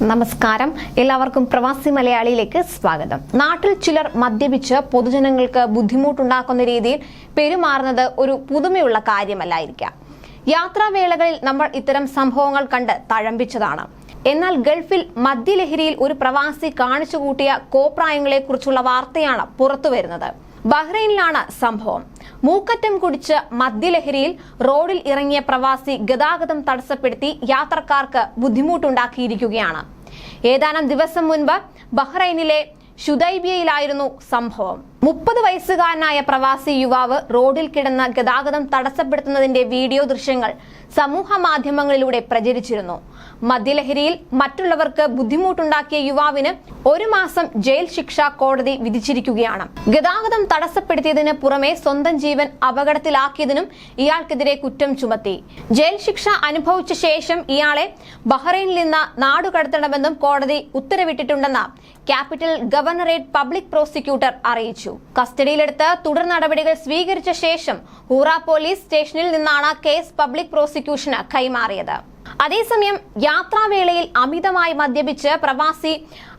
നമസ്കാരം, എല്ലാവർക്കും പ്രവാസി മലയാളിയിലേക്ക് സ്വാഗതം. നാട്ടിൽ ചിലർ മദ്യപിച്ച് പൊതുജനങ്ങൾക്ക് ബുദ്ധിമുട്ടുണ്ടാക്കുന്ന രീതിയിൽ പെരുമാറുന്നത് ഒരു പുതുമയുള്ള കാര്യമല്ലായിരിക്കാം. യാത്രാവേളകളിൽ നമ്മൾ ഇത്തരം സംഭവങ്ങൾ കണ്ട് തഴമ്പിച്ചതാണ്. എന്നാൽ ഗൾഫിൽ മദ്യലഹരിയിൽ ഒരു പ്രവാസി കാണിച്ചുകൂട്ടിയ കോപ്രായങ്ങളെ കുറിച്ചുള്ള വാർത്തയാണ് പുറത്തുവരുന്നത്. ബഹ്റൈനിലാണ് സംഭവം. മൂക്കറ്റം കുടിച്ച് മദ്യലഹരിയിൽ റോഡിൽ ഇറങ്ങിയ പ്രവാസി ഗതാഗതം തടസ്സപ്പെടുത്തി യാത്രക്കാർക്ക് ബുദ്ധിമുട്ടുണ്ടാക്കിയിരിക്കുകയാണ്. ഏതാനും ദിവസം മുൻപ് ബഹ്റൈനിലെ ഷുദൈബിയയിലായിരുന്നു സംഭവം. 30 വയസ്സുകാരനായ പ്രവാസി യുവാവ് റോഡിൽ കിടന്ന ഗതാഗതം തടസ്സപ്പെടുത്തുന്നതിന്റെ വീഡിയോ ദൃശ്യങ്ങൾ സമൂഹ മാധ്യമങ്ങളിലൂടെ പ്രചരിച്ചിരുന്നു. മദ്യലഹരിയിൽ മറ്റുള്ളവർക്ക് ബുദ്ധിമുട്ടുണ്ടാക്കിയ യുവാവിന് 1 മാസം ജയിൽ ശിക്ഷ കോടതി വിധിച്ചിരിക്കുകയാണ്. ഗതാഗതം തടസ്സപ്പെടുത്തിയതിന് പുറമെ സ്വന്തം ജീവൻ അപകടത്തിലാക്കിയതിനും ഇയാൾക്കെതിരെ കുറ്റം ചുമത്തി. ജയിൽ ശിക്ഷ അനുഭവിച്ച ശേഷം ഇയാളെ ബഹ്റൈനിൽ നിന്ന് നാടുകടത്തണമെന്നും കോടതി ഉത്തരവിട്ടിട്ടുണ്ടെന്ന് ക്യാപിറ്റൽ ഗവർണറേറ്റ് പബ്ലിക് പ്രോസിക്യൂട്ടർ അറിയിച്ചു. കസ്റ്റഡിയിലെടുത്ത് തുടർ നടപടികൾ സ്വീകരിച്ച ശേഷം ഹൂറ പോലീസ് സ്റ്റേഷനിൽ നിന്നാണ് കേസ് പബ്ലിക് പ്രോസിക്യൂഷന് കൈമാറിയത്. അതേസമയം യാത്രാവേളയിൽ അമിതമായി മദ്യപിച്ച് പ്രവാസി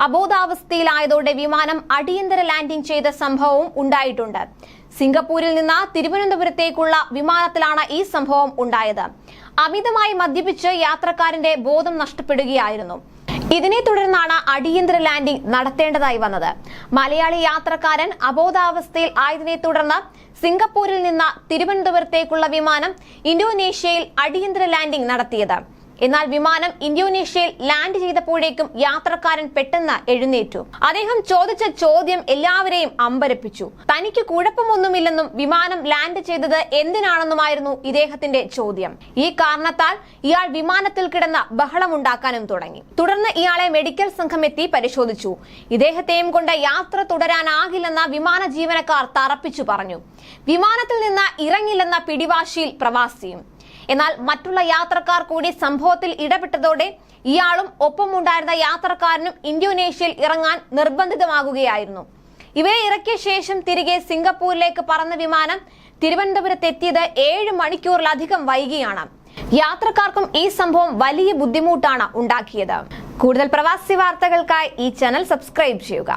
അബോധാവസ്ഥയിലായതോടെ വിമാനം അടിയന്തര ലാൻഡിംഗ് ചെയ്ത സംഭവവും ഉണ്ടായിട്ടുണ്ട്. സിംഗപ്പൂരിൽ നിന്ന് തിരുവനന്തപുരത്തേക്കുള്ള വിമാനത്തിലാണ് ഈ സംഭവം ഉണ്ടായത്. അമിതമായി മദ്യപിച്ച് യാത്രക്കാരന്റെ ബോധം നഷ്ടപ്പെടുകയായിരുന്നു. ഇതിനെ തുടർന്നാണ് അടിയന്തര ലാൻഡിംഗ് നടത്തേണ്ടതായി വന്നത്. മലയാളി യാത്രക്കാരൻ അബോധാവസ്ഥയിൽ ആയതിനെ തുടർന്ന് സിംഗപ്പൂരിൽ നിന്ന് തിരുവനന്തപുരത്തേക്കുള്ള വിമാനം ഇന്തോനേഷ്യയിൽ അടിയന്തര ലാൻഡിംഗ് നടത്തിയത്. എന്നാൽ വിമാനം ഇന്തോനേഷ്യയിൽ ലാൻഡ് ചെയ്തപ്പോഴേക്കും യാത്രക്കാരൻ പെട്ടെന്ന് എഴുന്നേറ്റു. അദ്ദേഹം ചോദിച്ച ചോദ്യം എല്ലാവരെയും അമ്പരപ്പിച്ചു. തനിക്ക് കുഴപ്പമൊന്നുമില്ലെന്നും വിമാനം ലാൻഡ് ചെയ്തത് എന്തിനാണെന്നുമായിരുന്നു ഇദ്ദേഹത്തിന്റെ ചോദ്യം. ഈ കാരണത്താൽ ഇയാൾ വിമാനത്തിൽ കിടന്ന് ബഹളമുണ്ടാക്കാനും തുടങ്ങി. തുടർന്ന് ഇയാളെ മെഡിക്കൽ സംഘം എത്തി പരിശോധിച്ചു. ഇദ്ദേഹത്തെയും കൊണ്ട് യാത്ര തുടരാനാകില്ലെന്ന വിമാന ജീവനക്കാർ തറപ്പിച്ചു പറഞ്ഞു. വിമാനത്തിൽ നിന്ന് ഇറങ്ങില്ലെന്ന പിടിവാശിയിൽ പ്രവാസിയും. എന്നാൽ മറ്റുള്ള യാത്രക്കാർ കൂടി സംഭവത്തിൽ ഇടപെട്ടതോടെ ഇയാളും ഒപ്പമുണ്ടായിരുന്ന യാത്രക്കാരനും ഇന്തോനേഷ്യയിൽ ഇറങ്ങാൻ നിർബന്ധിതമാകുകയായിരുന്നു. ഇവരെ ഇറക്കിയ ശേഷം തിരികെ സിംഗപ്പൂരിലേക്ക് പറന്ന വിമാനം തിരുവനന്തപുരത്തെത്തിയത് 7 മണിക്കൂറിലധികം വൈകിയാണ്. യാത്രക്കാർക്കും ഈ സംഭവം വലിയ ബുദ്ധിമുട്ടാണ് ഉണ്ടാക്കിയത്. കൂടുതൽ പ്രവാസി വാർത്തകൾക്കായി ഈ ചാനൽ സബ്സ്ക്രൈബ് ചെയ്യുക.